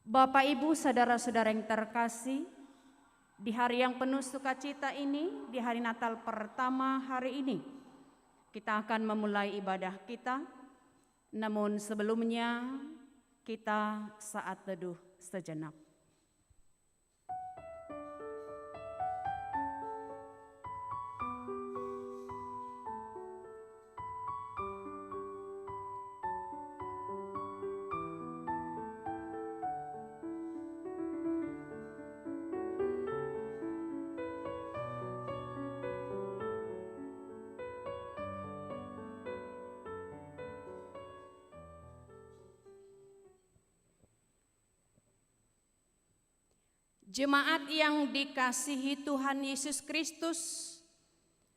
Bapak, Ibu, saudara-saudara yang terkasih, di hari yang penuh sukacita ini, di hari Natal pertama hari ini, kita akan memulai ibadah kita. Namun sebelumnya, kita saat teduh sejenak. Jemaat yang dikasihi Tuhan Yesus Kristus,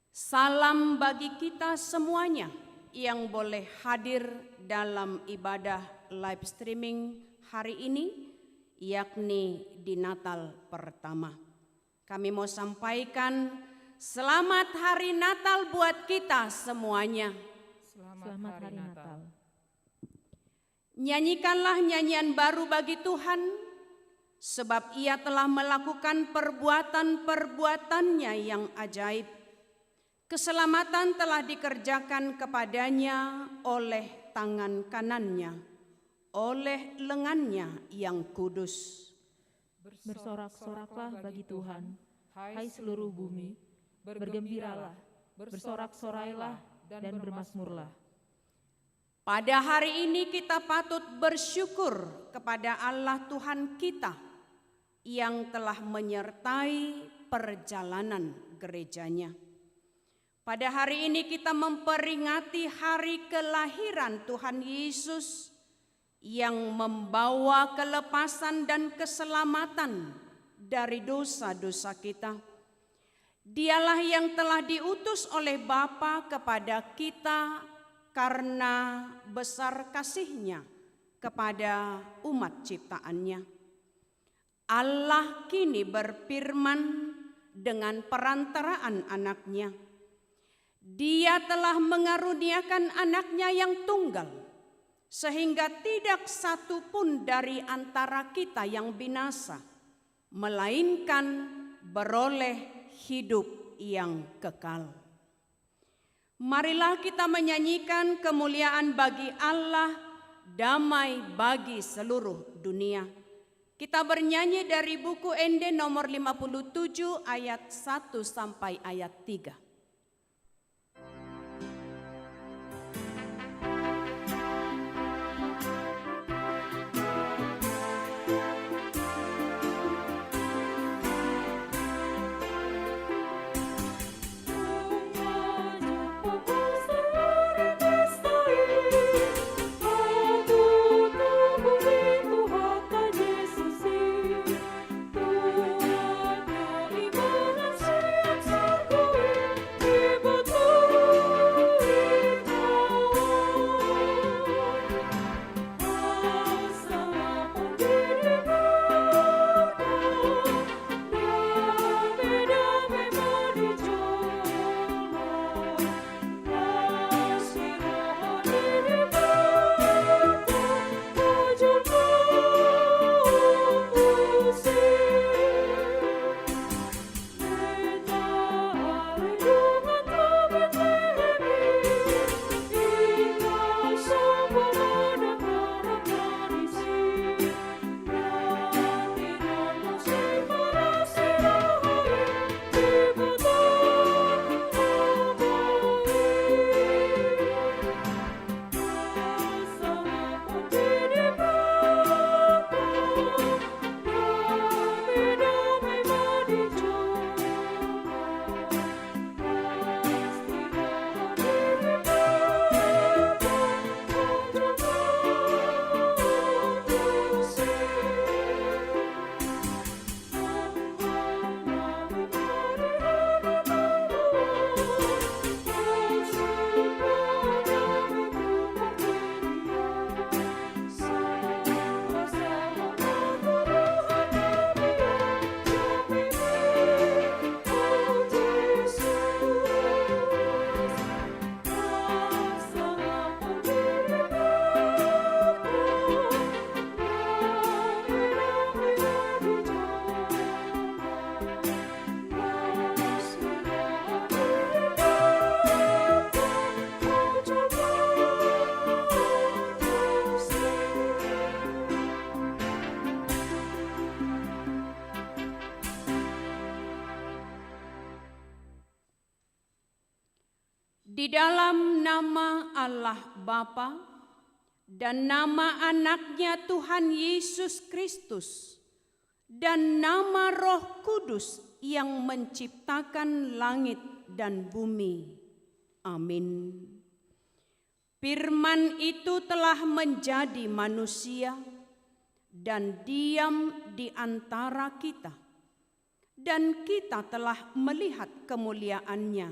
salam bagi kita semuanya yang boleh hadir dalam ibadah live streaming hari ini, yakni di Natal pertama. Kami mau sampaikan selamat hari Natal buat kita semuanya. Selamat hari Natal. Nyanyikanlah nyanyian baru bagi Tuhan, sebab Ia telah melakukan perbuatan-perbuatannya yang ajaib. Keselamatan telah dikerjakan kepadanya oleh tangan kanannya, oleh lengannya yang kudus. Bersorak-soraklah bagi Tuhan, hai seluruh bumi, bergembiralah, bersorak-sorailah dan bermazmurlah. Pada hari ini kita patut bersyukur kepada Allah Tuhan kita yang telah menyertai perjalanan gerejanya. Pada hari ini kita memperingati hari kelahiran Tuhan Yesus yang membawa kelepasan dan keselamatan dari dosa-dosa kita. Dialah yang telah diutus oleh Bapa kepada kita karena besar kasih-Nya kepada umat ciptaannya. Allah kini berfirman dengan perantaraan anaknya. Dia telah mengaruniakan anaknya yang tunggal, sehingga tidak satu pun dari antara kita yang binasa, melainkan beroleh hidup yang kekal. Marilah kita menyanyikan kemuliaan bagi Allah, damai bagi seluruh dunia. Kita bernyanyi dari buku Ende nomor 57 ayat 1 sampai ayat 3. Tuhan Di dalam nama Allah Bapa dan nama anaknya Tuhan Yesus Kristus dan nama Roh Kudus yang menciptakan langit dan bumi. Amin. Firman itu telah menjadi manusia dan diam di antara kita, dan kita telah melihat kemuliaannya,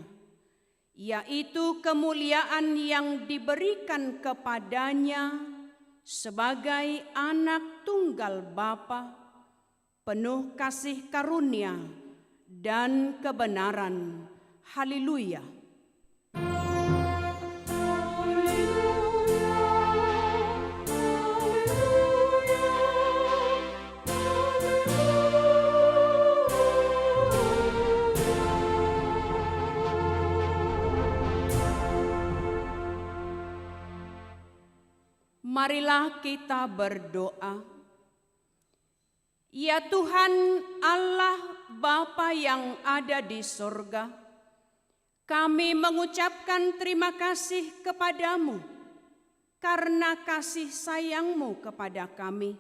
yaitu kemuliaan yang diberikan kepadanya sebagai anak tunggal Bapa, penuh kasih karunia dan kebenaran. Haleluya. Marilah kita berdoa. Ya Tuhan Allah Bapa yang ada di sorga, kami mengucapkan terima kasih kepadamu karena kasih sayang-Mu kepada kami.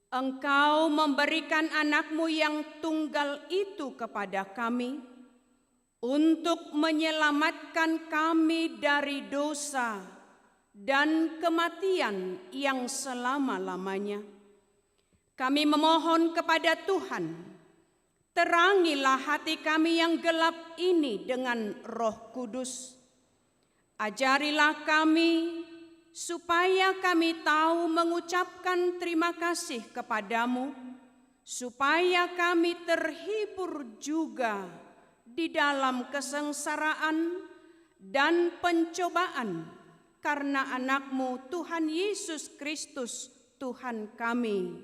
Engkau memberikan anak-Mu yang tunggal itu kepada kami untuk menyelamatkan kami dari dosa dan kematian yang selama-lamanya. Kami memohon kepada Tuhan, terangilah hati kami yang gelap ini dengan Roh Kudus. Ajarilah kami supaya kami tahu mengucapkan terima kasih kepadamu, supaya kami terhibur juga di dalam kesengsaraan dan pencobaan karena anak-Mu Tuhan Yesus Kristus Tuhan kami.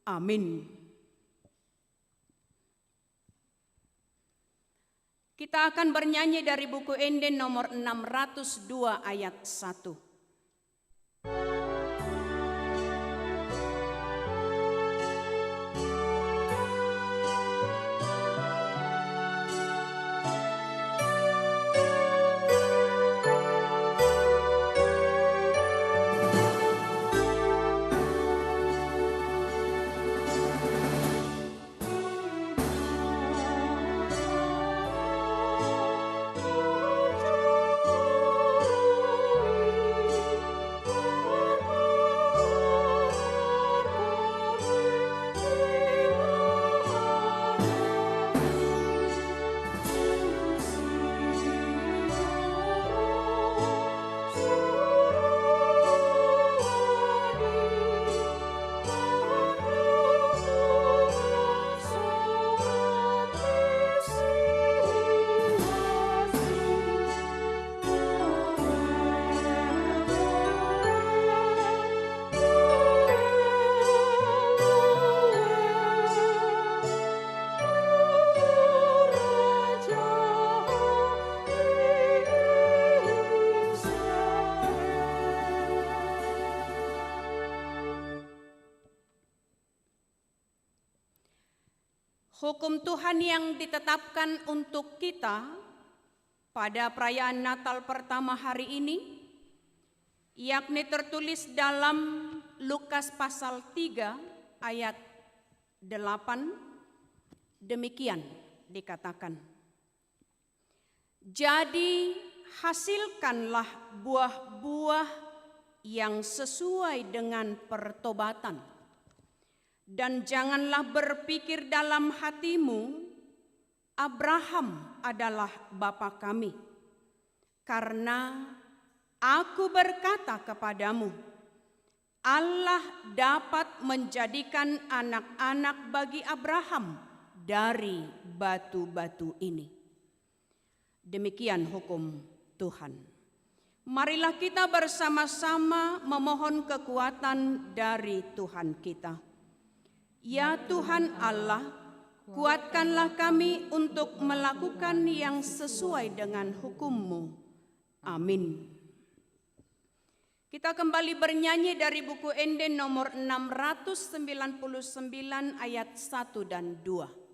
Amin. Kita akan bernyanyi dari buku Enden nomor 602 ayat 1. Hukum Tuhan yang ditetapkan untuk kita pada perayaan Natal pertama hari ini, yakni tertulis dalam Lukas pasal 3 ayat 8, demikian dikatakan. Jadi hasilkanlah buah-buah yang sesuai dengan pertobatan. Dan janganlah berpikir dalam hatimu, Abraham adalah bapa kami. Karena aku berkata kepadamu, Allah dapat menjadikan anak-anak bagi Abraham dari batu-batu ini. Demikian hukum Tuhan. Marilah kita bersama-sama memohon kekuatan dari Tuhan kita. Ya Tuhan Allah, kuatkanlah kami untuk melakukan yang sesuai dengan hukum-Mu. Amin. Kita kembali bernyanyi dari buku Enden nomor 699 ayat 1 dan 2.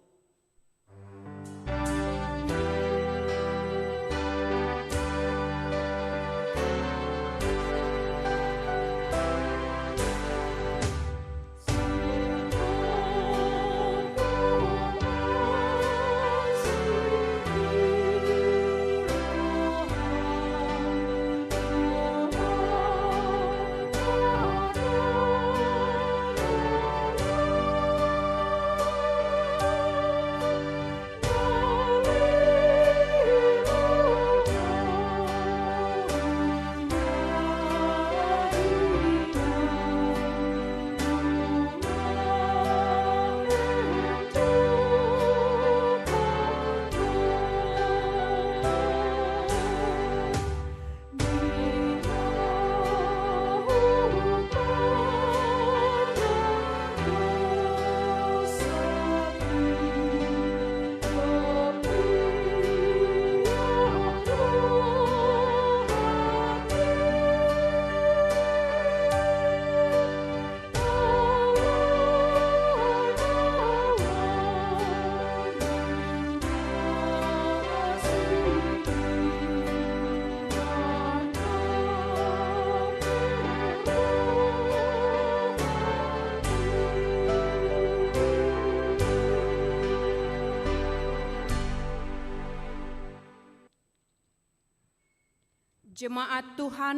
Jemaat Tuhan,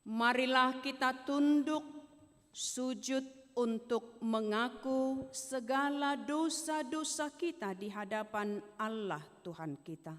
marilah kita tunduk sujud untuk mengaku segala dosa-dosa kita di hadapan Allah Tuhan kita.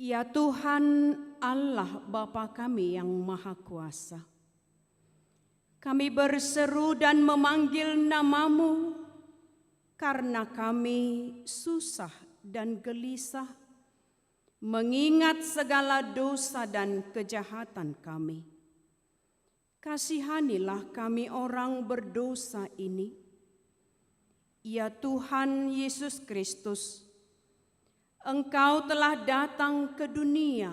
Ya Tuhan Allah Bapa kami yang Maha Kuasa, kami berseru dan memanggil nama-Mu karena kami susah dan gelisah mengingat segala dosa dan kejahatan kami. Kasihanilah kami orang berdosa ini. Ya Tuhan Yesus Kristus, Engkau telah datang ke dunia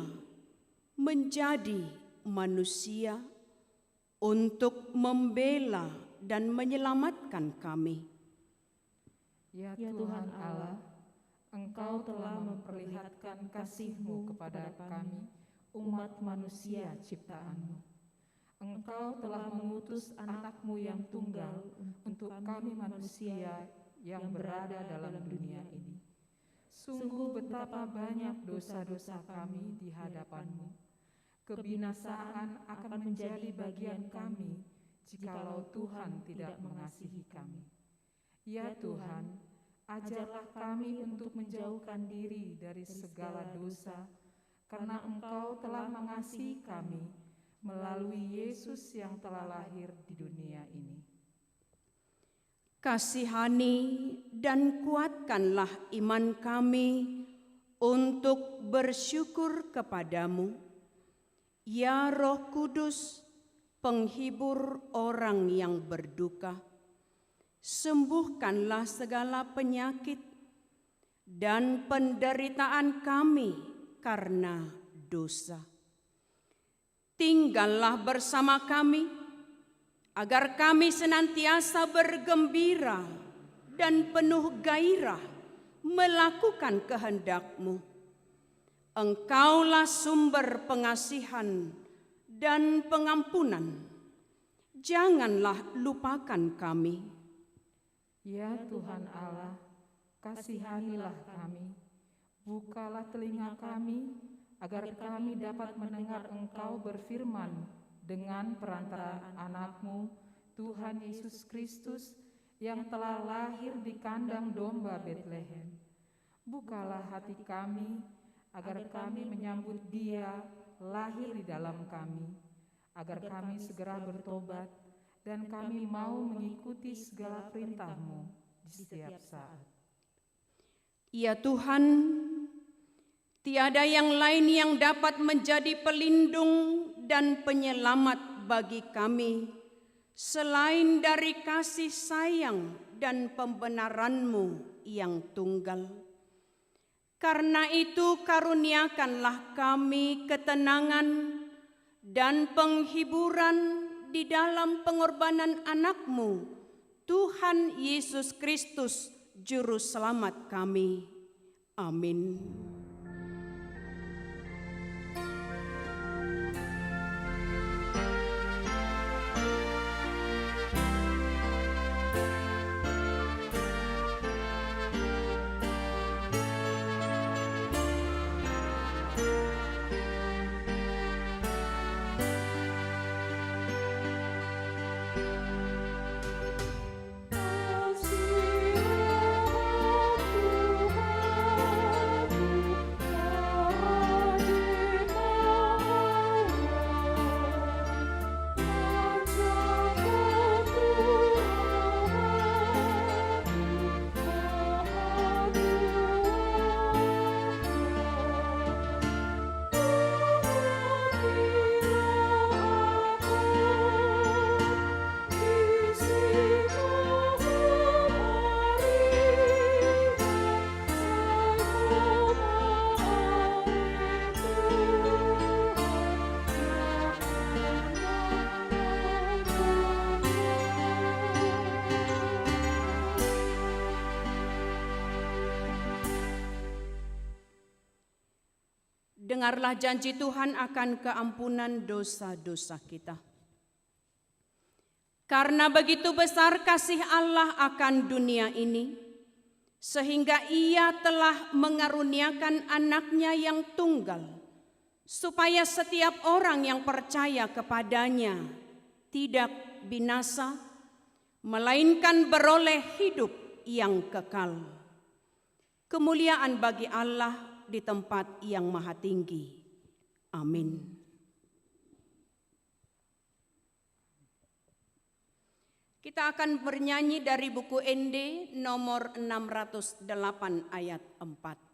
menjadi manusia untuk membela dan menyelamatkan kami. Ya Tuhan Allah, Engkau telah memperlihatkan kasih-Mu kepada kami, umat manusia ciptaan-Mu. Engkau telah mengutus anak-Mu yang tunggal untuk kami manusia yang berada dalam dunia ini. Sungguh betapa banyak dosa-dosa kami di hadapan-Mu. Kebinasaan akan menjadi bagian kami jikalau Tuhan tidak mengasihi kami. Ya Tuhan, ajarlah kami untuk menjauhkan diri dari segala dosa, karena Engkau telah mengasihi kami melalui Yesus yang telah lahir di dunia ini. Kasihani dan kuatkanlah iman kami untuk bersyukur kepadamu, ya Roh Kudus, penghibur orang yang berduka. Sembuhkanlah segala penyakit dan penderitaan kami karena dosa. Tinggallah bersama kami, agar kami senantiasa bergembira dan penuh gairah melakukan kehendak-Mu. Engkaulah sumber pengasihan dan pengampunan. Janganlah lupakan kami. Ya Tuhan Allah, kasihanilah kami. Bukalah telinga kami, agar kami dapat mendengar Engkau berfirman dengan perantaraan anak-Mu, Tuhan Yesus Kristus, yang telah lahir di kandang domba Betlehem. Bukalah hati kami, agar kami menyambut Dia lahir di dalam kami, agar kami segera bertobat, dan kami mau mengikuti segala perintah-Mu di setiap saat. Ya Tuhan, tiada yang lain yang dapat menjadi pelindung dan penyelamat bagi kami selain dari kasih sayang dan pembenaran-Mu yang tunggal. Karena itu karuniakanlah kami ketenangan dan penghiburan di dalam pengorbanan anak-Mu, Tuhan Yesus Kristus, Juru Selamat kami. Amin. dengarlah janji Tuhan akan keampunan dosa-dosa kita. Karena begitu besar kasih Allah akan dunia ini, sehingga Ia telah mengaruniakan anaknya yang tunggal, supaya setiap orang yang percaya kepadanya tidak binasa, melainkan beroleh hidup yang kekal. Kemuliaan bagi Allah di tempat yang maha tinggi. Amin. Kita akan bernyanyi dari buku ND nomor 608 ayat 4.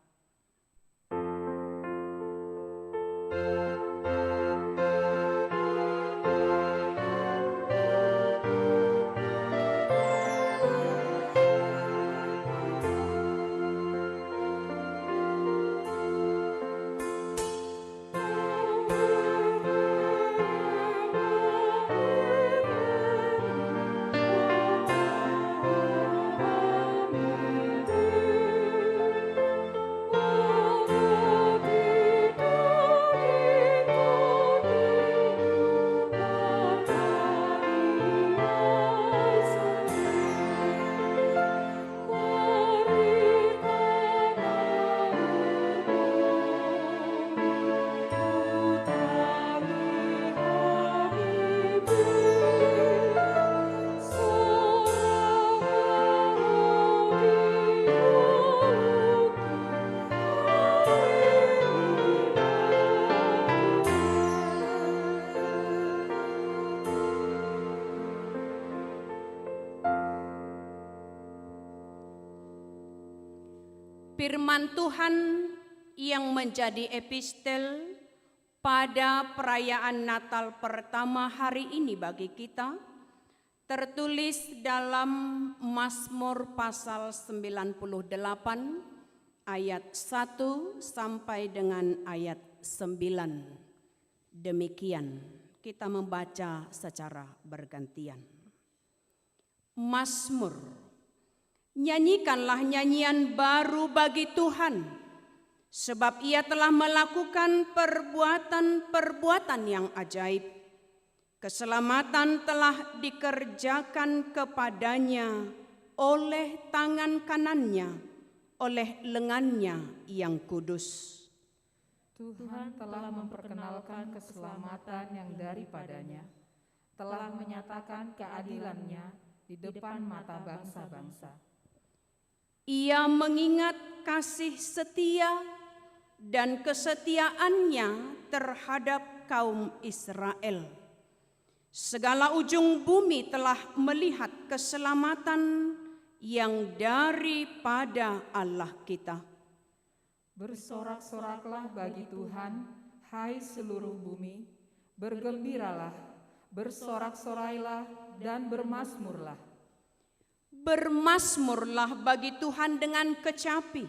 Firman Tuhan yang menjadi epistel pada perayaan Natal pertama hari ini bagi kita tertulis dalam Mazmur pasal 98 ayat 1 sampai dengan ayat 9. Demikian kita membaca secara bergantian. Mazmur. Nyanyikanlah nyanyian baru bagi Tuhan, sebab Ia telah melakukan perbuatan-perbuatan yang ajaib. Keselamatan telah dikerjakan kepadanya oleh tangan kanannya, oleh lengannya yang kudus. Tuhan telah memperkenalkan keselamatan yang daripadanya, telah menyatakan keadilannya di depan mata bangsa-bangsa. Ia mengingat kasih setia dan kesetiaannya terhadap kaum Israel. Segala ujung bumi telah melihat keselamatan yang daripada Allah kita. Bersorak-soraklah bagi Tuhan, hai seluruh bumi, bergembiralah, bersorak-sorailah dan bermazmurlah. Bermazmurlah bagi Tuhan dengan kecapi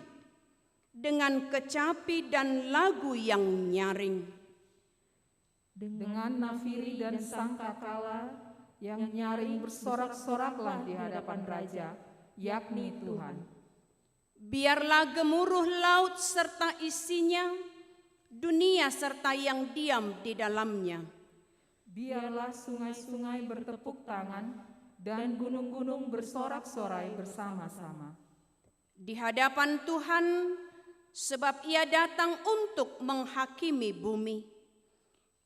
dan lagu yang nyaring. Dengan nafiri dan sangkakala yang nyaring bersorak-soraklah di hadapan Raja, yakni Tuhan. Biarlah gemuruh laut serta isinya, dunia serta yang diam di dalamnya. Biarlah sungai-sungai bertepuk tangan, dan gunung-gunung bersorak-sorai bersama-sama. Di hadapan Tuhan, sebab Ia datang untuk menghakimi bumi.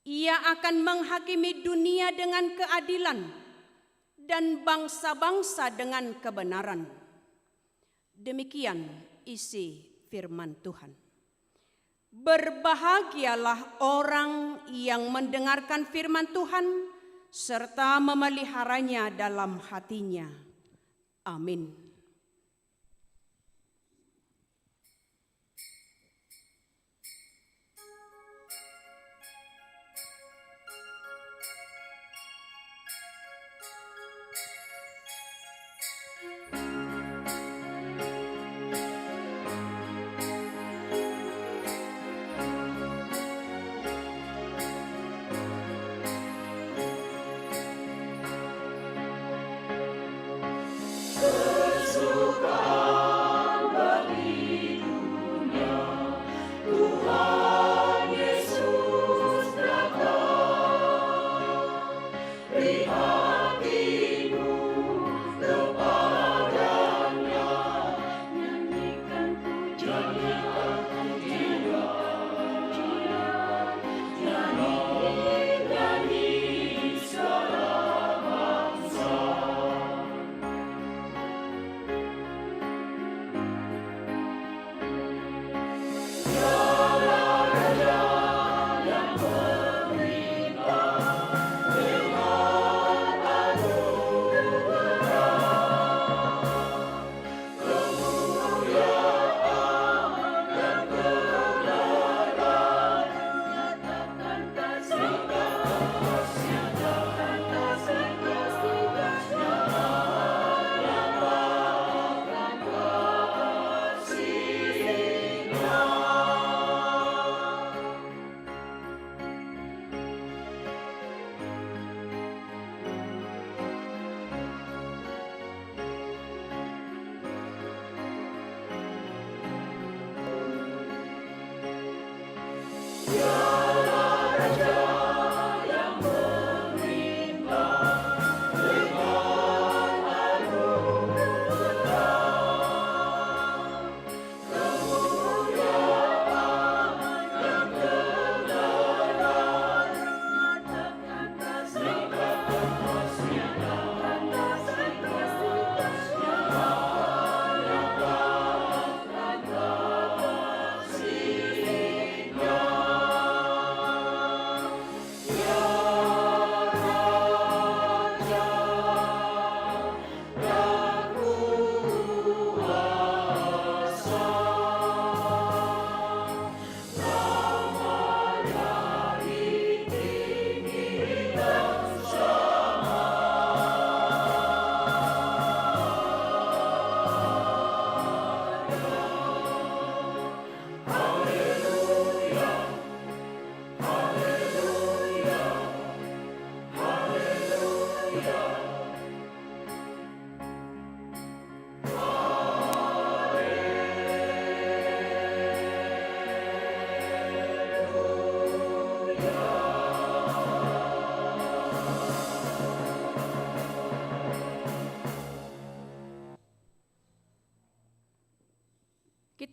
Ia akan menghakimi dunia dengan keadilan dan bangsa-bangsa dengan kebenaran. Demikian isi firman Tuhan. Berbahagialah orang yang mendengarkan firman Tuhan serta memeliharanya dalam hatinya. Amin.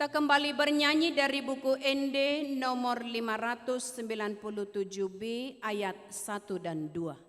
Kita kembali bernyanyi dari buku ND nomor 597B ayat 1 dan 2.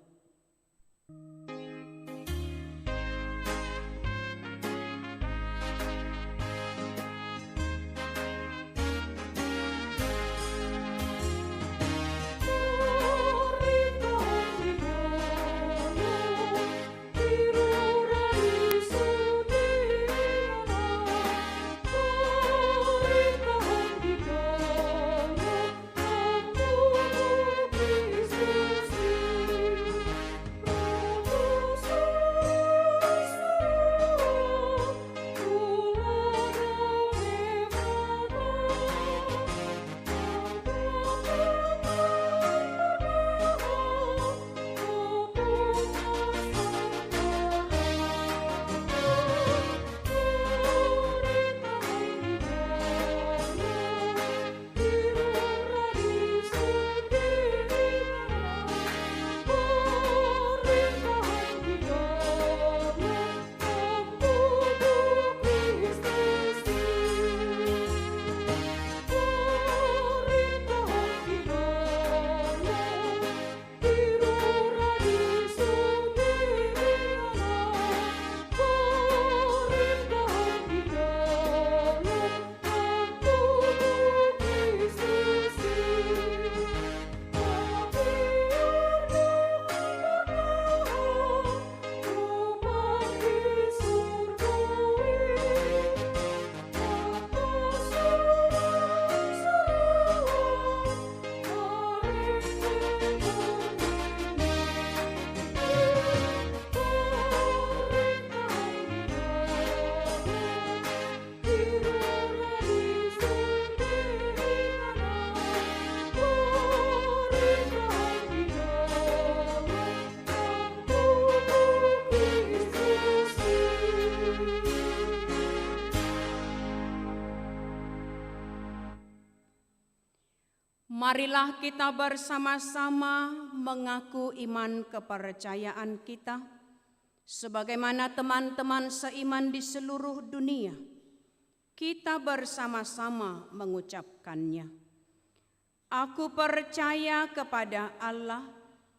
Marilah kita bersama-sama mengaku iman kepercayaan kita, sebagaimana teman-teman seiman di seluruh dunia. Kita bersama-sama mengucapkannya. Aku percaya kepada Allah,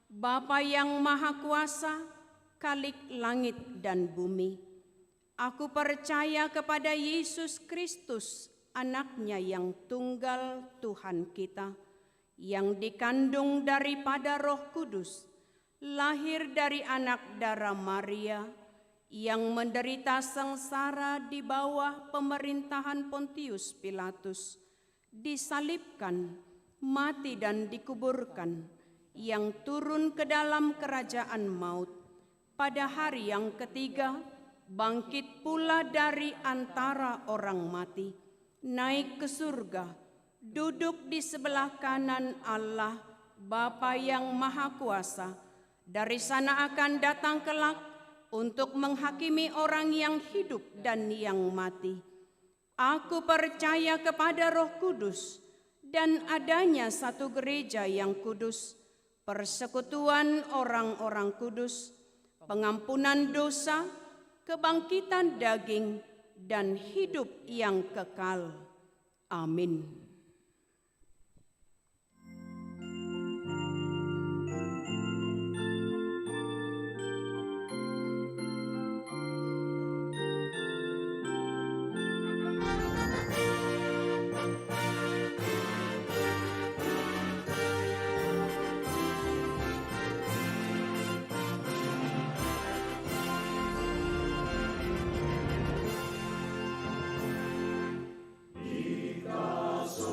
Bapa yang Maha Kuasa, Khalik langit dan bumi. Aku percaya kepada Yesus Kristus, Anak-Nya yang tunggal Tuhan kita, yang dikandung daripada Roh Kudus, lahir dari anak darah Maria, yang menderita sengsara di bawah pemerintahan Pontius Pilatus, disalibkan, mati dan dikuburkan, yang turun ke dalam kerajaan maut, pada hari yang ketiga bangkit pula dari antara orang mati, naik ke surga, duduk di sebelah kanan Allah, Bapa yang Maha Kuasa. Dari sana akan datang kelak untuk menghakimi orang yang hidup dan yang mati. Aku percaya kepada Roh Kudus dan adanya satu gereja yang kudus, persekutuan orang-orang kudus, pengampunan dosa, kebangkitan daging, dan hidup yang kekal. Amin. So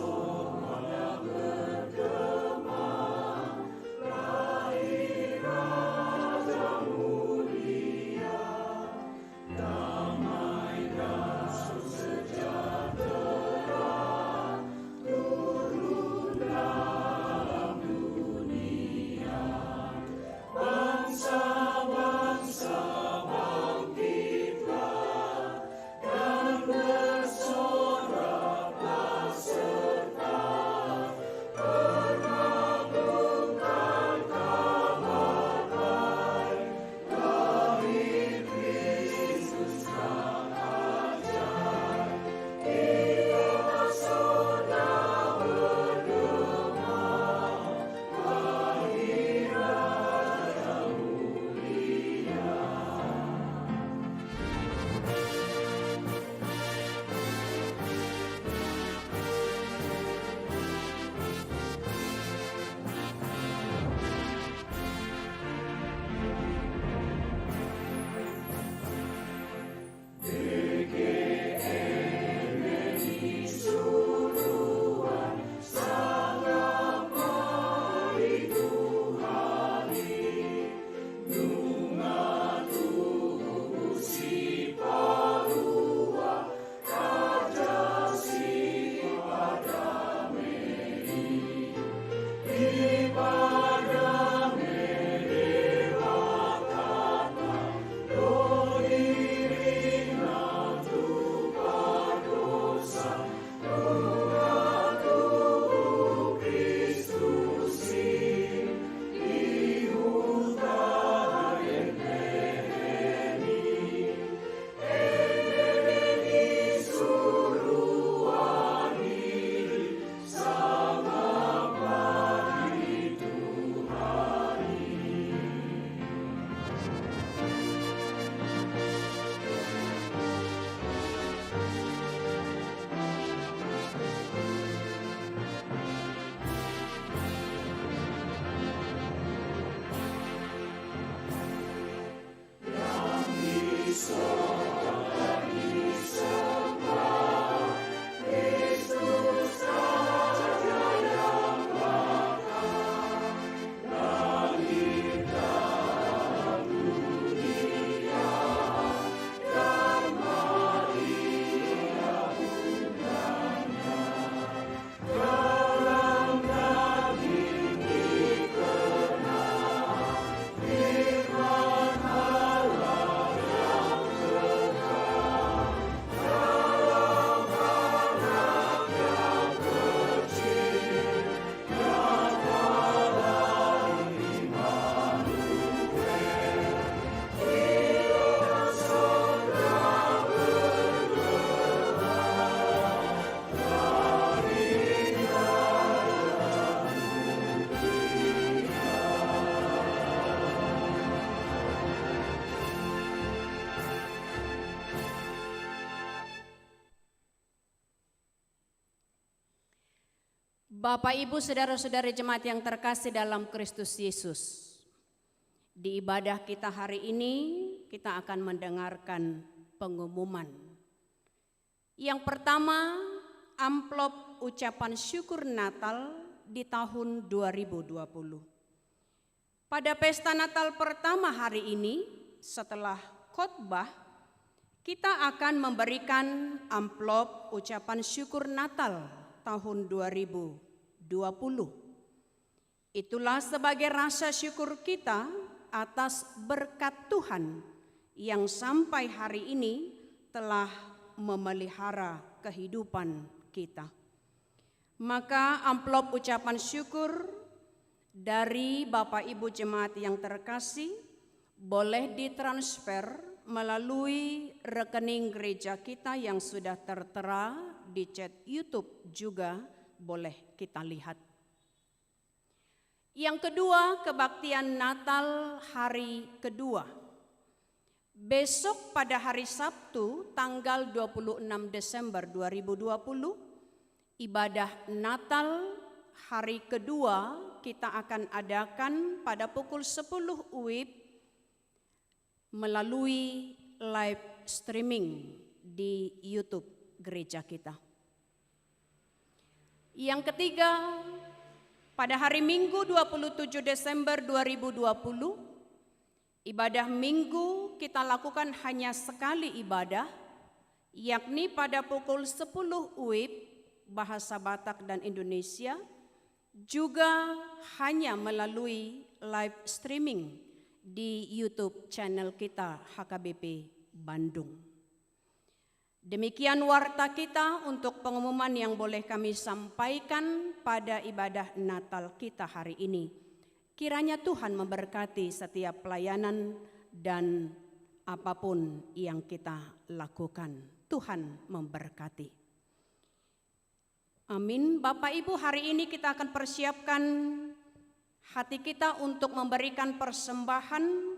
Bapak, Ibu, saudara-saudari jemaat yang terkasih dalam Kristus Yesus, di ibadah kita hari ini kita akan mendengarkan pengumuman. Yang pertama, amplop ucapan syukur Natal di tahun 2020. Pada pesta Natal pertama hari ini, setelah khotbah, kita akan memberikan amplop ucapan syukur Natal tahun 2020. Itulah sebagai rasa syukur kita atas berkat Tuhan yang sampai hari ini telah memelihara kehidupan kita. Maka amplop ucapan syukur dari Bapak Ibu jemaat yang terkasih boleh ditransfer melalui rekening gereja kita yang sudah tertera di chat YouTube, juga boleh kita lihat. Yang kedua, kebaktian Natal hari kedua. Besok pada hari Sabtu tanggal 26 Desember 2020, ibadah Natal hari kedua kita akan adakan pada pukul 10 WIB melalui live streaming di YouTube gereja kita. Yang ketiga, pada hari Minggu 27 Desember 2020, ibadah Minggu kita lakukan hanya sekali ibadah, yakni pada pukul 10 WIB bahasa Batak dan Indonesia, juga hanya melalui live streaming di YouTube channel kita HKBP Bandung. Demikian warta kita untuk pengumuman yang boleh kami sampaikan pada ibadah Natal kita hari ini. Kiranya Tuhan memberkati setiap pelayanan dan apapun yang kita lakukan. Tuhan memberkati. Amin. Bapak Ibu, hari ini kita akan persiapkan hati kita untuk memberikan persembahan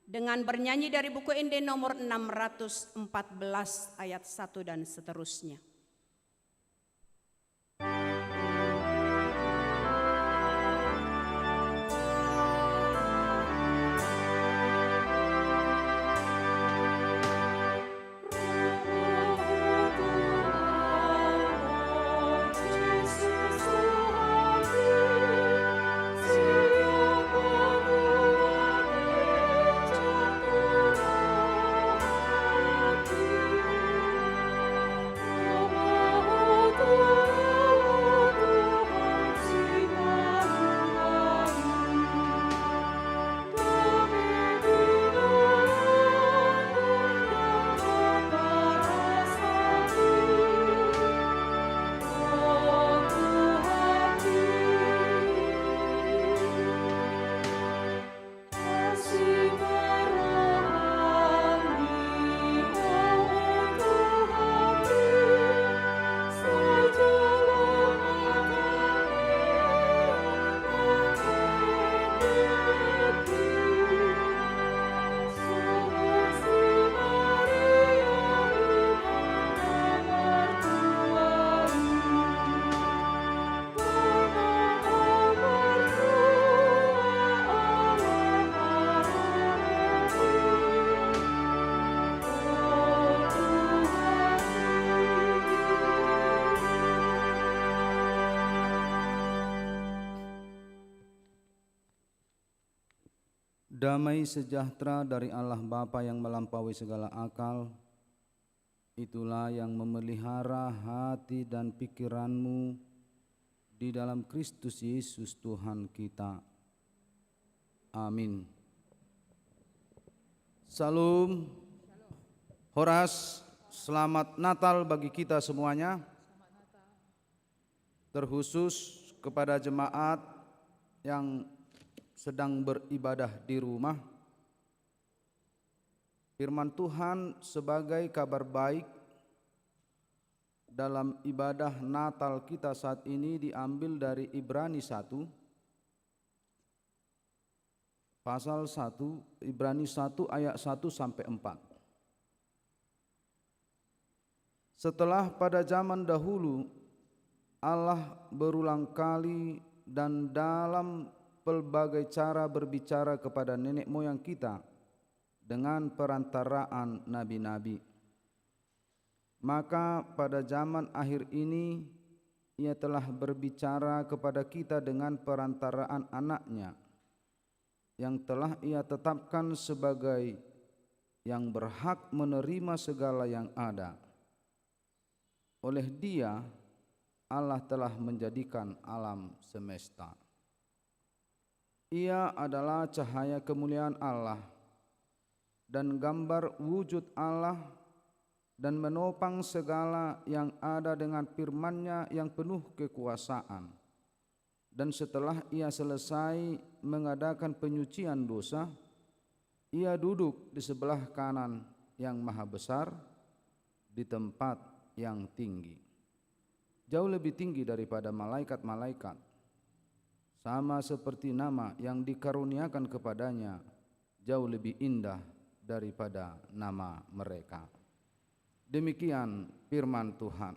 dengan bernyanyi dari buku Inde nomor 614 ayat 1 dan seterusnya. Damai sejahtera dari Allah Bapa yang melampaui segala akal, itulah yang memelihara hati dan pikiranmu di dalam Kristus Yesus Tuhan kita. Amin. Salam, Horas, selamat Natal bagi kita semuanya. Terkhusus kepada jemaat yang sedang beribadah di rumah. Firman Tuhan sebagai kabar baik dalam ibadah Natal kita saat ini diambil dari Ibrani 1 pasal 1, Ibrani 1 ayat 1 sampai 4. Setelah pada zaman dahulu Allah berulang kali dan dalam pelbagai cara berbicara kepada nenek moyang kita dengan perantaraan nabi-nabi. Maka pada zaman akhir ini Ia telah berbicara kepada kita dengan perantaraan anaknya yang telah Ia tetapkan sebagai yang berhak menerima segala yang ada. Oleh Dia Allah telah menjadikan alam semesta. Ia adalah cahaya kemuliaan Allah dan gambar wujud Allah, dan menopang segala yang ada dengan firman-Nya yang penuh kekuasaan. Dan setelah Ia selesai mengadakan penyucian dosa, Ia duduk di sebelah kanan yang maha besar di tempat yang tinggi, jauh lebih tinggi daripada malaikat-malaikat, sama seperti nama yang dikaruniakan kepadanya jauh lebih indah daripada nama mereka. Demikian firman Tuhan.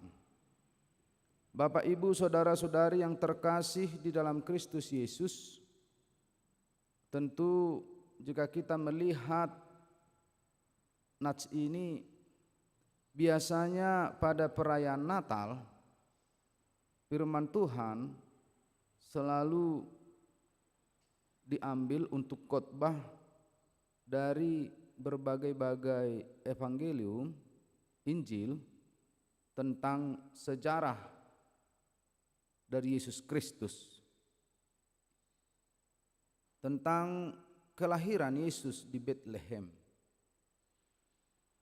Bapak, Ibu, saudara-saudari yang terkasih di dalam Kristus Yesus, tentu jika kita melihat nats ini, biasanya pada perayaan Natal firman Tuhan selalu diambil untuk khotbah dari berbagai-bagai evangelium, Injil, tentang sejarah dari Yesus Kristus, tentang kelahiran Yesus di Bethlehem.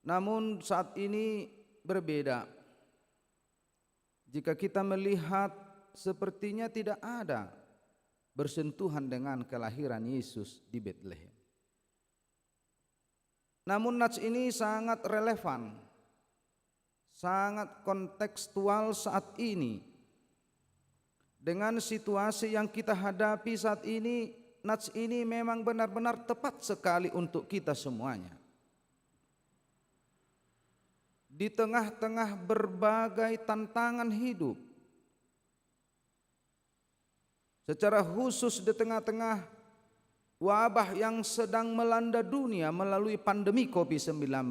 Namun saat ini berbeda. Jika kita melihat, sepertinya tidak ada bersentuhan dengan kelahiran Yesus di Bethlehem. Namun nats ini sangat relevan, sangat kontekstual saat ini. Dengan situasi yang kita hadapi saat ini, nats ini memang benar-benar tepat sekali untuk kita semuanya. Di tengah-tengah berbagai tantangan hidup, secara khusus di tengah-tengah wabah yang sedang melanda dunia melalui pandemi COVID-19,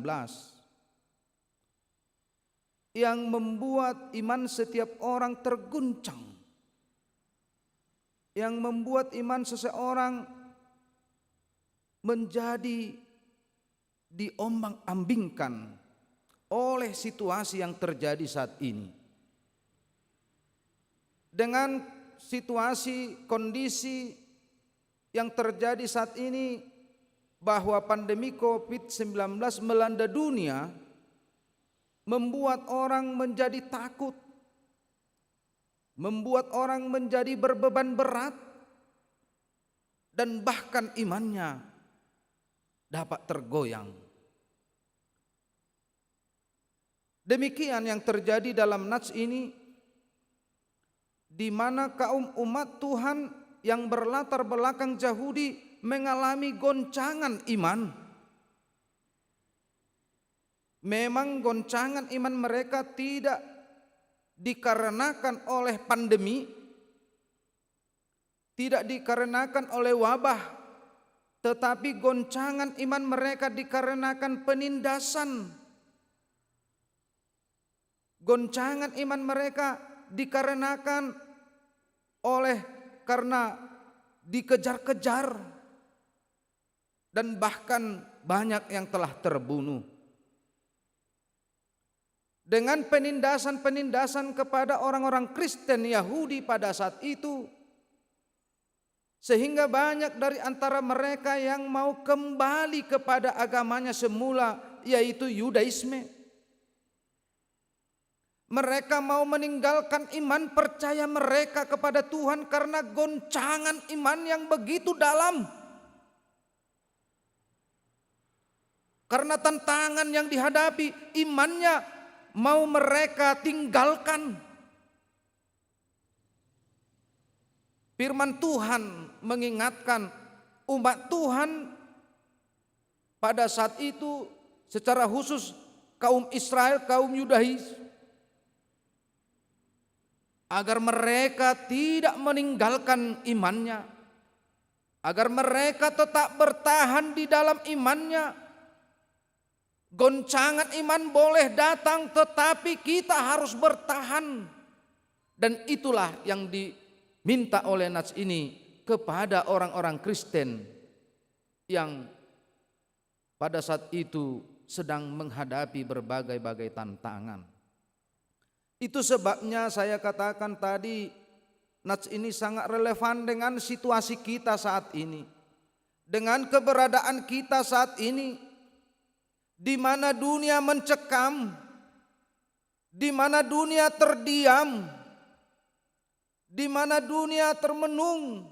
yang membuat iman setiap orang terguncang, yang membuat iman seseorang menjadi diombang-ambingkan oleh situasi yang terjadi saat ini. Dengan situasi kondisi yang terjadi saat ini, bahwa pandemi COVID-19 melanda dunia, membuat orang menjadi takut, membuat orang menjadi berbeban berat, dan bahkan imannya dapat tergoyang. Demikian yang terjadi dalam nats ini, di mana kaum umat Tuhan yang berlatar belakang Yahudi mengalami goncangan iman. Memang goncangan iman mereka tidak dikarenakan oleh pandemi, tidak dikarenakan oleh wabah, tetapi goncangan iman mereka dikarenakan penindasan. Goncangan iman mereka dikarenakan karena dikejar-kejar, dan bahkan banyak yang telah terbunuh. Dengan penindasan-penindasan kepada orang-orang Kristen Yahudi pada saat itu, sehingga banyak dari antara mereka yang mau kembali kepada agamanya semula, yaitu Yudaisme. Mereka mau meninggalkan iman percaya mereka kepada Tuhan karena goncangan iman yang begitu dalam. Karena tantangan yang dihadapi, imannya mau mereka tinggalkan. Firman Tuhan mengingatkan umat Tuhan pada saat itu, secara khusus kaum Israel, kaum Yudais, agar mereka tidak meninggalkan imannya, agar mereka tetap bertahan di dalam imannya. Goncangan iman boleh datang, tetapi kita harus bertahan. Dan itulah yang diminta oleh Nats ini kepada orang-orang Kristen yang pada saat itu sedang menghadapi berbagai-bagai tantangan. Itu sebabnya saya katakan tadi, Nats ini sangat relevan dengan situasi kita saat ini, dengan keberadaan kita saat ini, di mana dunia mencekam, di mana dunia terdiam, di mana dunia termenung,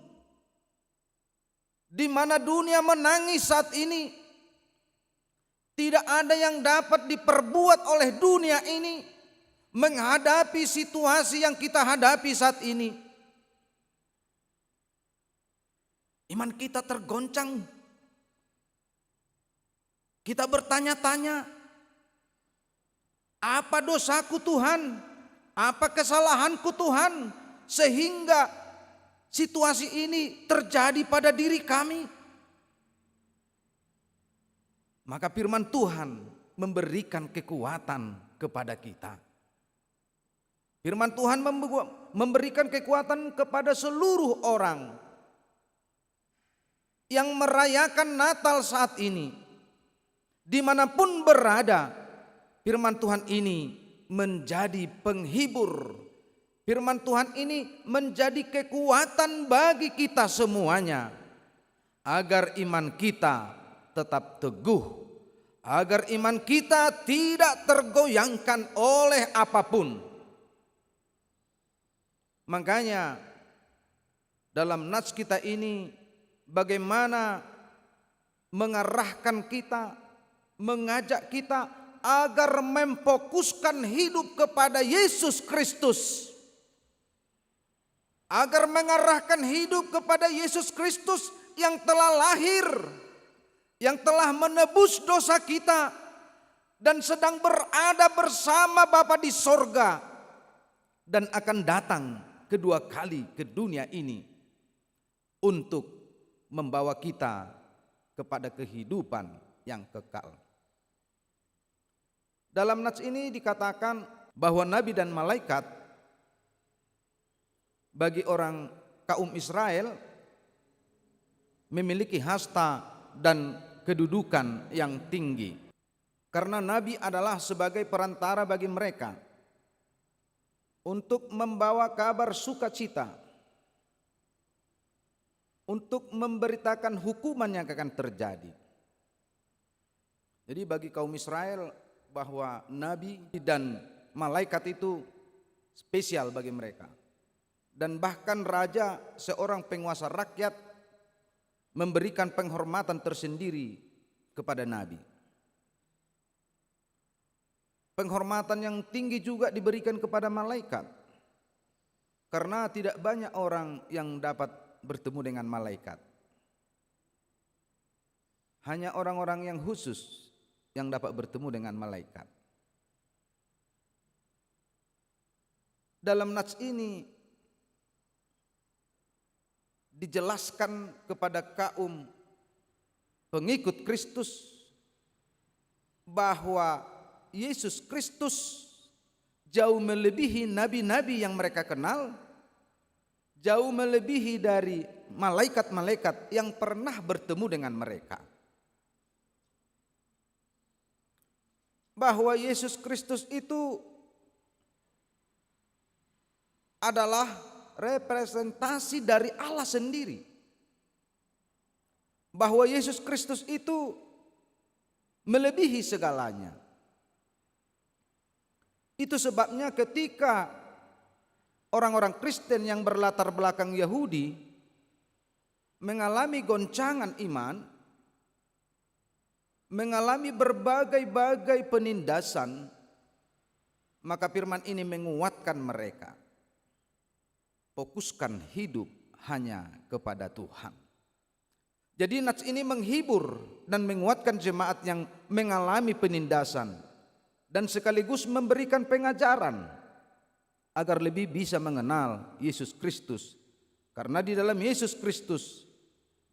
di mana dunia menangis saat ini. Tidak ada yang dapat diperbuat oleh dunia ini menghadapi situasi yang kita hadapi saat ini. Iman kita tergoncang. Kita bertanya-tanya, apa dosaku Tuhan? Apa kesalahanku Tuhan? Sehingga situasi ini terjadi pada diri kami. Maka firman Tuhan memberikan kekuatan kepada kita. Firman Tuhan memberikan kekuatan kepada seluruh orang yang merayakan Natal saat ini. Dimanapun berada, firman Tuhan ini menjadi penghibur. Firman Tuhan ini menjadi kekuatan bagi kita semuanya. Agar iman kita tetap teguh. Agar iman kita tidak tergoyangkan oleh apapun. Makanya dalam nats kita ini bagaimana mengarahkan kita, mengajak kita agar memfokuskan hidup kepada Yesus Kristus. Agar mengarahkan hidup kepada Yesus Kristus yang telah lahir, yang telah menebus dosa kita dan sedang berada bersama Bapa di sorga dan akan datang kedua kali ke dunia ini untuk membawa kita kepada kehidupan yang kekal. Dalam nats ini dikatakan bahwa nabi dan malaikat bagi orang kaum Israel memiliki hasta dan kedudukan yang tinggi. Karena nabi adalah sebagai perantara bagi mereka untuk membawa kabar sukacita, untuk memberitakan hukuman yang akan terjadi. Jadi bagi kaum Israel bahwa nabi dan malaikat itu spesial bagi mereka. Dan bahkan raja, seorang penguasa rakyat, memberikan penghormatan tersendiri kepada nabi. Penghormatan yang tinggi juga diberikan kepada malaikat. Karena tidak banyak orang yang dapat bertemu dengan malaikat. Hanya orang-orang yang khusus yang dapat bertemu dengan malaikat. Dalam nats ini dijelaskan kepada kaum pengikut Kristus bahwa Yesus Kristus jauh melebihi nabi-nabi yang mereka kenal, jauh melebihi dari malaikat-malaikat yang pernah bertemu dengan mereka. Bahwa Yesus Kristus itu adalah representasi dari Allah sendiri. Bahwa Yesus Kristus itu melebihi segalanya. Itu sebabnya ketika orang-orang Kristen yang berlatar belakang Yahudi mengalami goncangan iman, mengalami berbagai-bagai penindasan, maka firman ini menguatkan mereka. Fokuskan hidup hanya kepada Tuhan. Jadi nats ini menghibur dan menguatkan jemaat yang mengalami penindasan dan sekaligus memberikan pengajaran agar lebih bisa mengenal Yesus Kristus. Karena di dalam Yesus Kristus,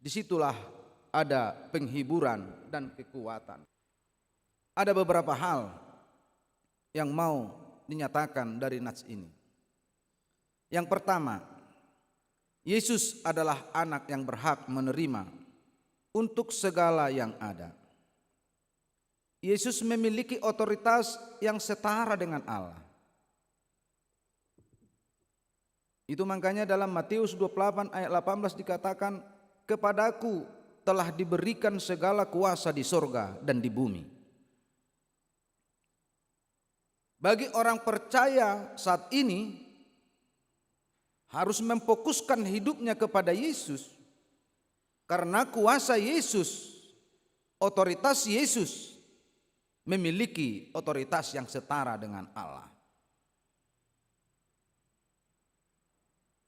disitulah ada penghiburan dan kekuatan. Ada beberapa hal yang mau dinyatakan dari nats ini. Yang pertama, Yesus adalah anak yang berhak menerima untuk segala yang ada. Yesus memiliki otoritas yang setara dengan Allah. Itu makanya dalam Matius 28 ayat 18 dikatakan, "Kepadaku telah diberikan segala kuasa di sorga dan di bumi." Bagi orang percaya saat ini harus memfokuskan hidupnya kepada Yesus, karena kuasa Yesus, otoritas Yesus memiliki otoritas yang setara dengan Allah.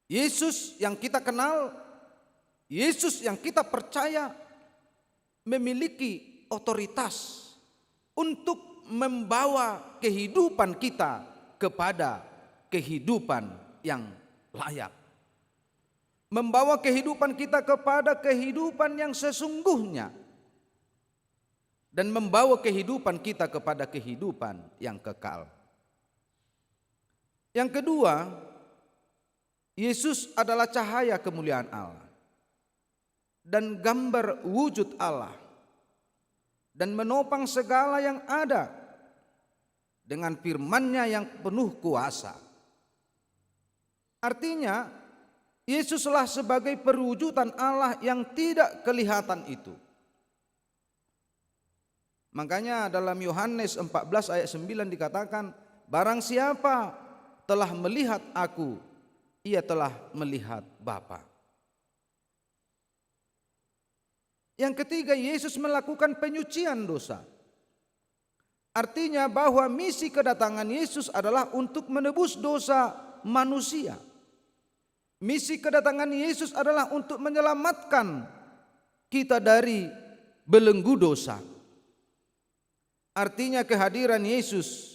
Yesus yang kita kenal, Yesus yang kita percaya memiliki otoritas untuk membawa kehidupan kita kepada kehidupan yang layak. Membawa kehidupan kita kepada kehidupan yang sesungguhnya. Dan membawa kehidupan kita kepada kehidupan yang kekal. Yang kedua, Yesus adalah cahaya kemuliaan Allah dan gambar wujud Allah, dan menopang segala yang ada dengan firman-Nya yang penuh kuasa. Artinya, Yesuslah sebagai perwujudan Allah yang tidak kelihatan itu. Makanya dalam Yohanes 14 ayat 9 dikatakan, "Barang siapa telah melihat aku, ia telah melihat Bapa." Yang ketiga, Yesus melakukan penyucian dosa. Artinya bahwa misi kedatangan Yesus adalah untuk menebus dosa manusia. Misi kedatangan Yesus adalah untuk menyelamatkan kita dari belenggu dosa. Artinya kehadiran Yesus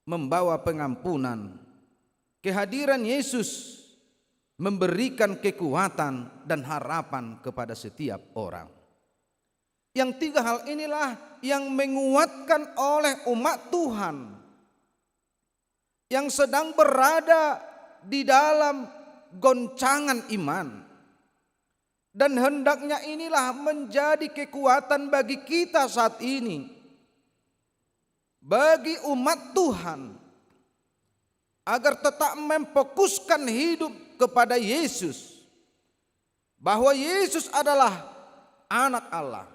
membawa pengampunan. Kehadiran Yesus memberikan kekuatan dan harapan kepada setiap orang. Yang tiga hal inilah yang menguatkan oleh umat Tuhan yang sedang berada di dalam goncangan iman. Dan hendaknya inilah menjadi kekuatan bagi kita saat ini, bagi umat Tuhan, agar tetap memfokuskan hidup kepada Yesus, bahwa Yesus adalah anak Allah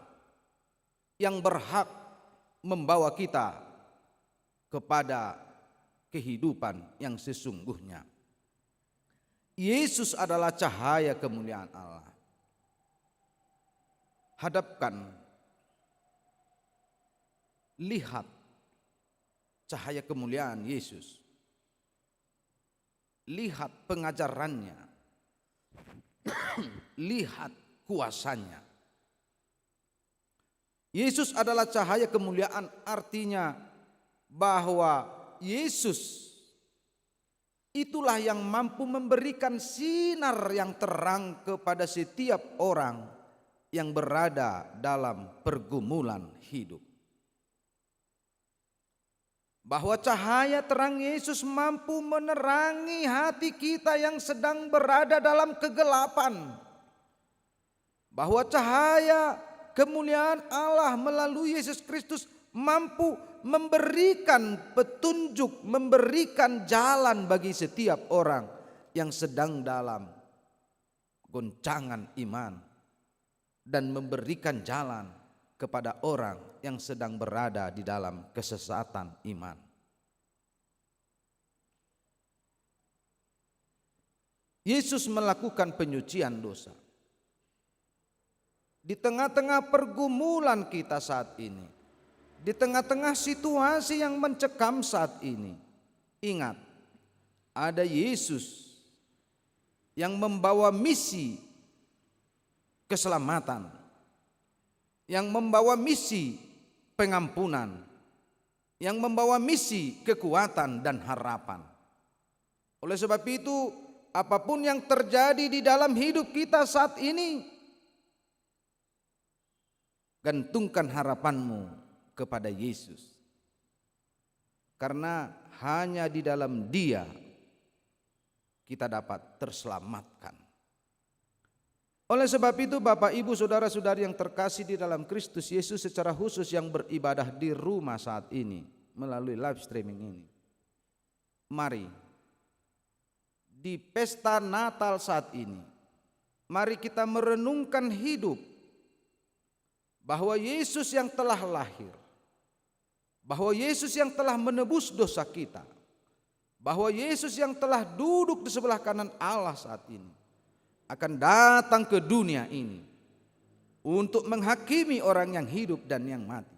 yang berhak membawa kita kepada kehidupan yang sesungguhnya. Yesus adalah cahaya kemuliaan Allah. Hadapkan, lihat cahaya kemuliaan Yesus. Lihat pengajarannya. Lihat kuasanya. Yesus adalah cahaya kemuliaan, artinya bahwa Yesus itulah yang mampu memberikan sinar yang terang kepada setiap orang yang berada dalam pergumulan hidup. Bahwa cahaya terang Yesus mampu menerangi hati kita yang sedang berada dalam kegelapan. Bahwa cahaya kemuliaan Allah melalui Yesus Kristus mampu memberikan petunjuk, memberikan jalan bagi setiap orang yang sedang dalam goncangan iman, dan memberikan jalan kepada orang yang sedang berada di dalam kesesatan iman. Yesus melakukan penyucian dosa. Di tengah-tengah pergumulan kita saat ini, di tengah-tengah situasi yang mencekam saat ini, ingat, ada Yesus yang membawa misi keselamatan, yang membawa misi pengampunan, yang membawa misi kekuatan dan harapan. Oleh sebab itu, apapun yang terjadi di dalam hidup kita saat ini, gantungkan harapanmu kepada Yesus. Karena hanya di dalam Dia kita dapat terselamatkan. Oleh sebab itu, Bapak, Ibu, saudara-saudari yang terkasih di dalam Kristus Yesus, secara khusus yang beribadah di rumah saat ini melalui live streaming ini, mari di pesta Natal saat ini, mari kita merenungkan hidup bahwa Yesus yang telah lahir, bahwa Yesus yang telah menebus dosa kita, bahwa Yesus yang telah duduk di sebelah kanan Allah saat ini akan datang ke dunia ini untuk menghakimi orang yang hidup dan yang mati.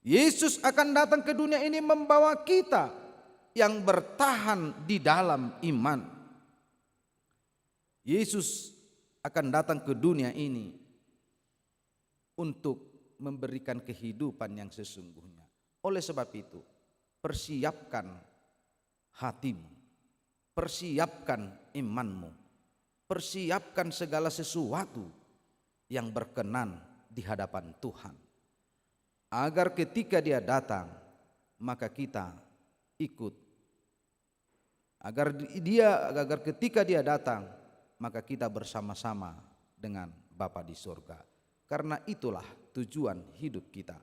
Yesus akan datang ke dunia ini membawa kita yang bertahan di dalam iman. Yesus akan datang ke dunia ini untuk memberikan kehidupan yang sesungguhnya. Oleh sebab itu, persiapkan hatimu, persiapkan imanmu, persiapkan segala sesuatu yang berkenan di hadapan Tuhan, agar ketika Dia datang maka kita ikut, agar ketika Dia datang maka kita bersama-sama dengan Bapa di surga. Karena itulah tujuan hidup kita.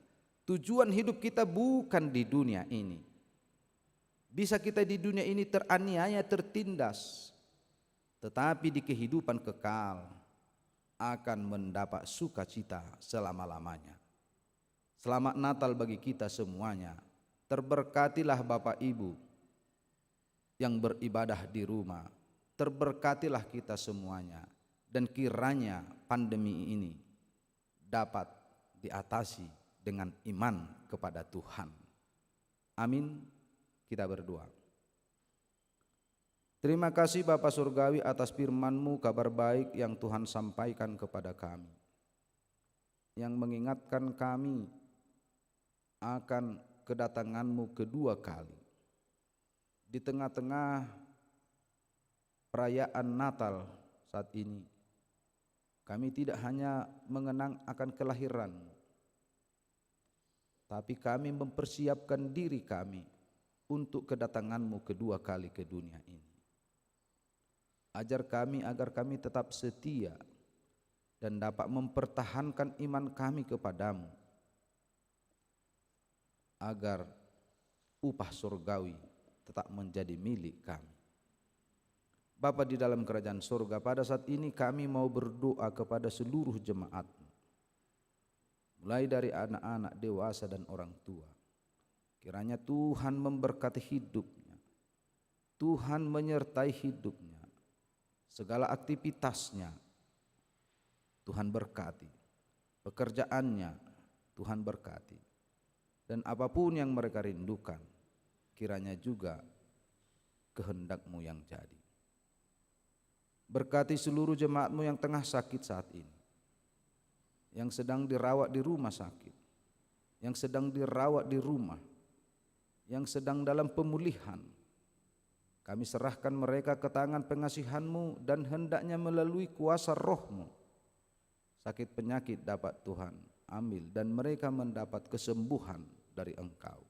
Tujuan hidup kita bukan di dunia ini. Bisa kita di dunia ini teraniaya, tertindas, tetapi di kehidupan kekal akan mendapat sukacita selama-lamanya. Selamat Natal bagi kita semuanya. Terberkatilah Bapak Ibu yang beribadah di rumah. Terberkatilah kita semuanya. Dan kiranya pandemi ini dapat diatasi dengan iman kepada Tuhan. Amin. Kita berdoa. Terima kasih Bapa Surgawi atas firman-Mu, kabar baik yang Tuhan sampaikan kepada kami, yang mengingatkan kami akan kedatangan-Mu kedua kali. Di tengah-tengah perayaan Natal saat ini, kami tidak hanya mengenang akan kelahiran-Mu, tapi kami mempersiapkan diri kami untuk kedatangan-Mu kedua kali ke dunia ini. Ajar kami agar kami tetap setia dan dapat mempertahankan iman kami kepadamu, agar upah surgawi tetap menjadi milik kami. Bapa di dalam kerajaan surga, pada saat ini kami mau berdoa kepada seluruh jemaat-Mu, mulai dari anak-anak, dewasa dan orang tua. Kiranya Tuhan memberkati hidupnya, Tuhan menyertai hidupnya, segala aktivitasnya Tuhan berkati, pekerjaannya Tuhan berkati, dan apapun yang mereka rindukan, kiranya juga kehendak-Mu yang jadi. Berkati seluruh jemaat-Mu yang tengah sakit saat ini, yang sedang dirawat di rumah sakit, yang sedang dirawat di rumah, yang sedang dalam pemulihan. Kami serahkan mereka ke tangan pengasihan-Mu, dan hendaknya melalui kuasa Roh-Mu sakit penyakit dapat Tuhan ambil dan mereka mendapat kesembuhan dari Engkau.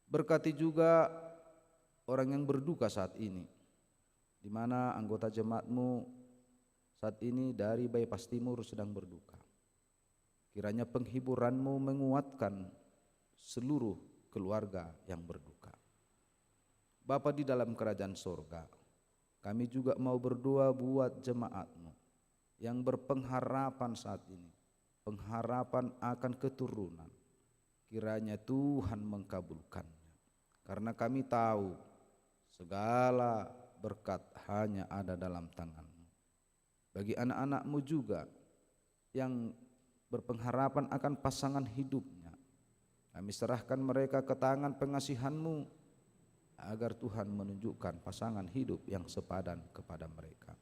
Berkati juga orang yang berduka saat ini, di mana anggota jemaat-Mu saat ini dari Bypass Timur sedang berduka. Kiranya penghiburan-Mu menguatkan seluruh keluarga yang berduka. Bapa di dalam kerajaan surga, kami juga mau berdoa buat jemaat-Mu yang berpengharapan saat ini, pengharapan akan keturunan. Kiranya Tuhan mengkabulkannya, karena kami tahu segala berkat hanya ada dalam tangan-Mu. Bagi anak-anak-Mu juga yang berpengharapan akan pasangan hidupnya, kami serahkan mereka ke tangan pengasihan-Mu, agar Tuhan menunjukkan pasangan hidup yang sepadan kepada mereka.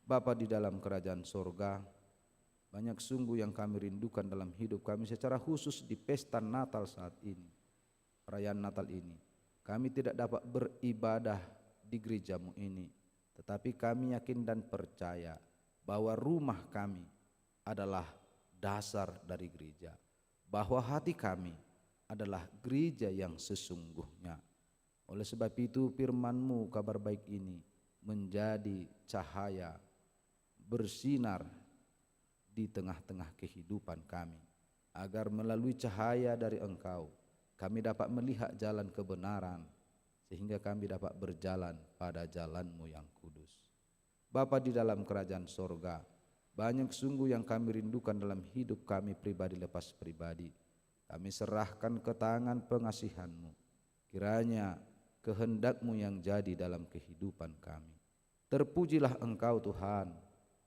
Bapa di dalam kerajaan surga, banyak sungguh yang kami rindukan dalam hidup kami, secara khusus di pesta Natal saat ini. perayaan Natal ini, kami tidak dapat beribadah di gerejamu ini, tetapi kami yakin dan percaya bahwa rumah kami adalah dasar dari gereja, bahwa hati kami adalah gereja yang sesungguhnya. Oleh sebab itu firman-Mu, kabar baik ini menjadi cahaya bersinar di tengah-tengah kehidupan kami, agar melalui cahaya dari Engkau kami dapat melihat jalan kebenaran, sehingga kami dapat berjalan pada jalan-Mu yang kudus. Bapa di dalam kerajaan sorga, banyak sungguh yang kami rindukan dalam hidup kami pribadi lepas pribadi. Kami serahkan ke tangan pengasihan-Mu. Kiranya kehendak-Mu yang jadi dalam kehidupan kami. Terpujilah Engkau Tuhan,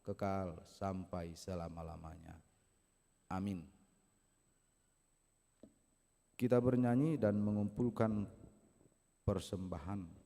kekal sampai selama-lamanya. Amin. Kita bernyanyi dan mengumpulkan persembahan.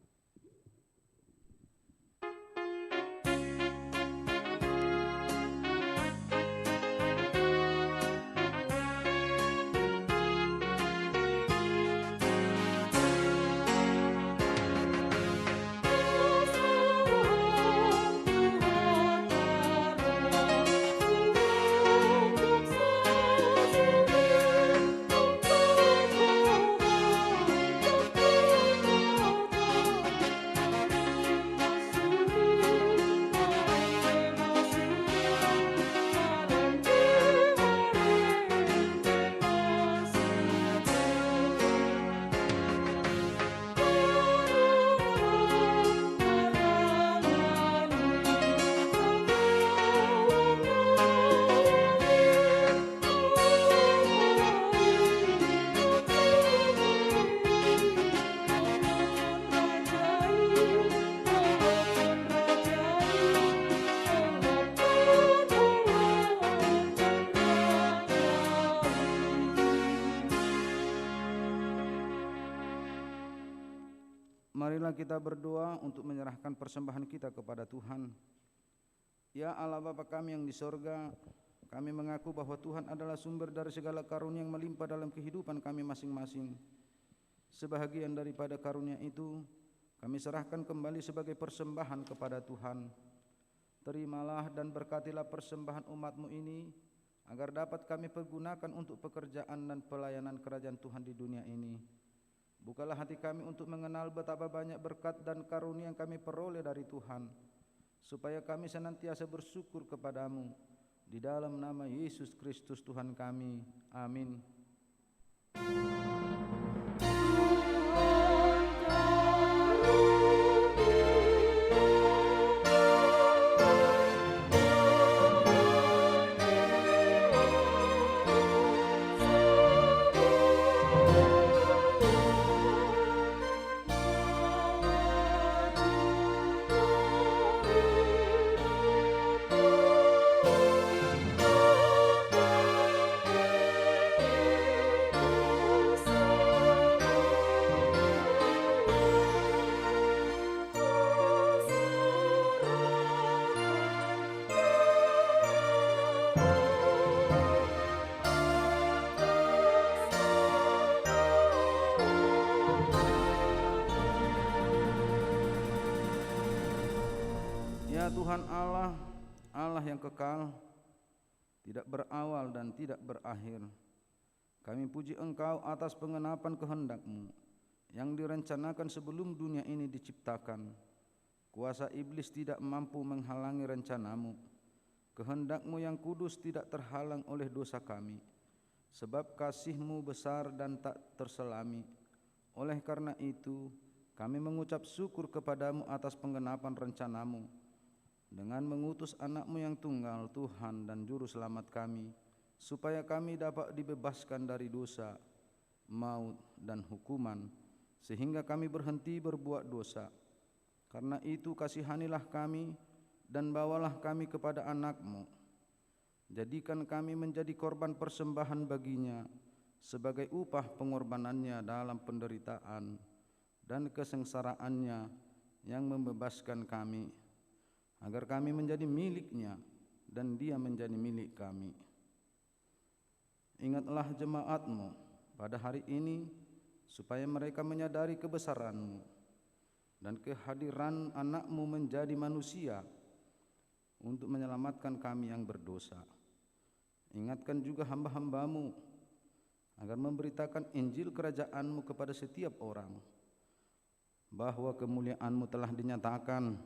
Marilah kita berdoa untuk menyerahkan persembahan kita kepada Tuhan. Ya Allah Bapa kami yang di sorga, kami mengaku bahwa Tuhan adalah sumber dari segala karunia yang melimpah dalam kehidupan kami masing-masing. Sebahagian daripada karunia itu kami serahkan kembali sebagai persembahan kepada Tuhan. Terimalah dan berkatilah persembahan umat-Mu ini, agar dapat kami pergunakan untuk pekerjaan dan pelayanan kerajaan Tuhan di dunia ini. Bukalah hati kami untuk mengenal betapa banyak berkat dan karunia yang kami peroleh dari Tuhan, supaya kami senantiasa bersyukur kepadamu. Di dalam nama Yesus Kristus Tuhan kami. Amin. Ya Tuhan Allah, Allah yang kekal, tidak berawal dan tidak berakhir. Kami puji Engkau atas pengenapan kehendak-Mu yang direncanakan sebelum dunia ini diciptakan. Kuasa iblis tidak mampu menghalangi rencana-Mu. Kehendak-Mu yang kudus tidak terhalang oleh dosa kami, sebab kasih-Mu besar dan tak terselami. Oleh karena itu, kami mengucap syukur kepadamu atas penggenapan rencana-Mu, dengan mengutus anak-Mu yang tunggal, Tuhan dan Juru Selamat kami, supaya kami dapat dibebaskan dari dosa, maut, dan hukuman, sehingga kami berhenti berbuat dosa. Karena itu kasihanilah kami, dan bawalah kami kepada anak-Mu. Jadikan kami menjadi korban persembahan baginya, sebagai upah pengorbanannya dalam penderitaan dan kesengsaraannya yang membebaskan kami, agar kami menjadi milik-Nya dan Dia menjadi milik kami. Ingatlah jemaat-Mu pada hari ini supaya mereka menyadari kebesaran-Mu dan kehadiran anak-Mu menjadi manusia untuk menyelamatkan kami yang berdosa. Ingatkan juga hamba-hamba-Mu agar memberitakan Injil kerajaan-Mu kepada setiap orang, bahwa kemuliaan-Mu telah dinyatakan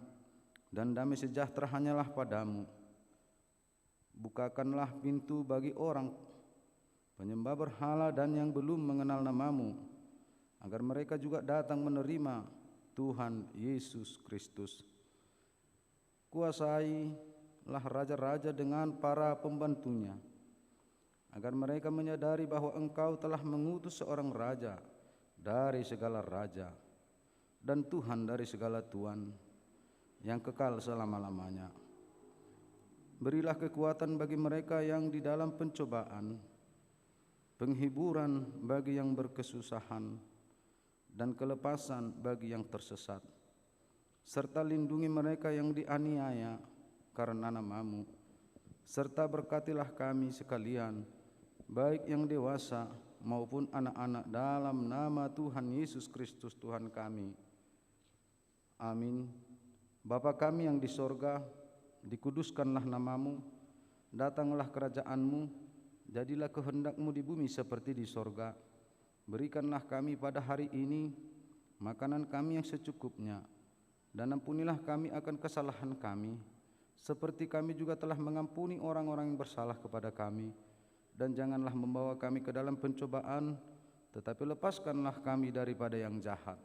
dan damai sejahtera hanyalah pada-Mu. Bukakanlah pintu bagi orang penyembah berhala dan yang belum mengenal nama-Mu, agar mereka juga datang menerima Tuhan Yesus Kristus. Kuasailah raja-raja dengan para pembantunya, agar mereka menyadari bahwa Engkau telah mengutus seorang raja dari segala raja dan Tuhan dari segala tuan yang kekal selama-lamanya. Berilah kekuatan bagi mereka yang di dalam pencobaan, penghiburan bagi yang berkesusahan, dan kelepasan bagi yang tersesat, serta lindungi mereka yang dianiaya karena nama-Mu, serta berkatilah kami sekalian, baik yang dewasa maupun anak-anak, dalam nama Tuhan Yesus Kristus Tuhan kami. Amin. Bapa kami yang di sorga, dikuduskanlah nama-Mu, datanglah kerajaan-Mu, jadilah kehendak-Mu di bumi seperti di sorga. Berikanlah kami pada hari ini makanan kami yang secukupnya, dan ampunilah kami akan kesalahan kami, seperti kami juga telah mengampuni orang-orang yang bersalah kepada kami. Dan janganlah membawa kami ke dalam pencobaan, tetapi lepaskanlah kami daripada yang jahat.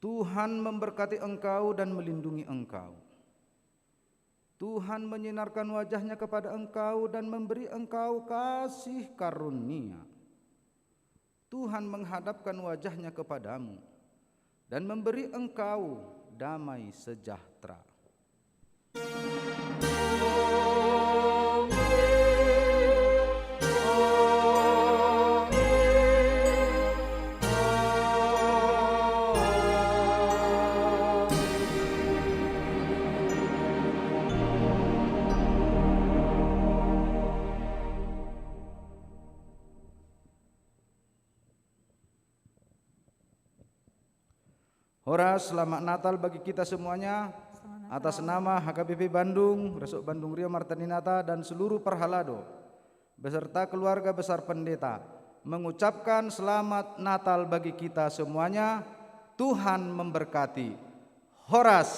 Tuhan memberkati engkau dan melindungi engkau. Tuhan menyinarkan wajah-Nya kepada engkau dan memberi engkau kasih karunia. Tuhan menghadapkan wajah-Nya kepadamu dan memberi engkau damai sejahtera. Horas, selamat Natal bagi kita semuanya. Atas nama HKBP Bandung, Resuk Bandung Rio Martaninata dan seluruh Perhalado beserta keluarga besar pendeta mengucapkan selamat Natal bagi kita semuanya. Tuhan memberkati. Horas,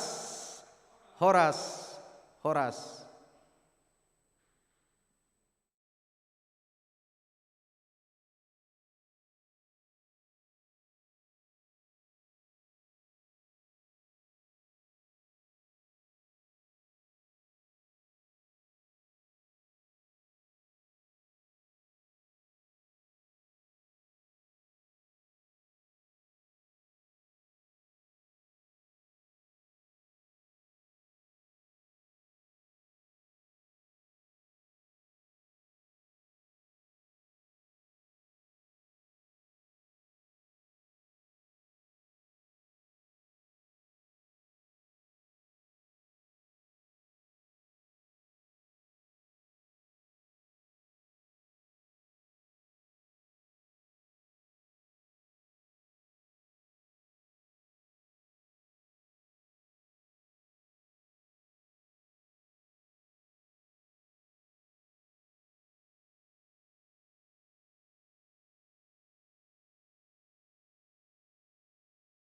horas, horas.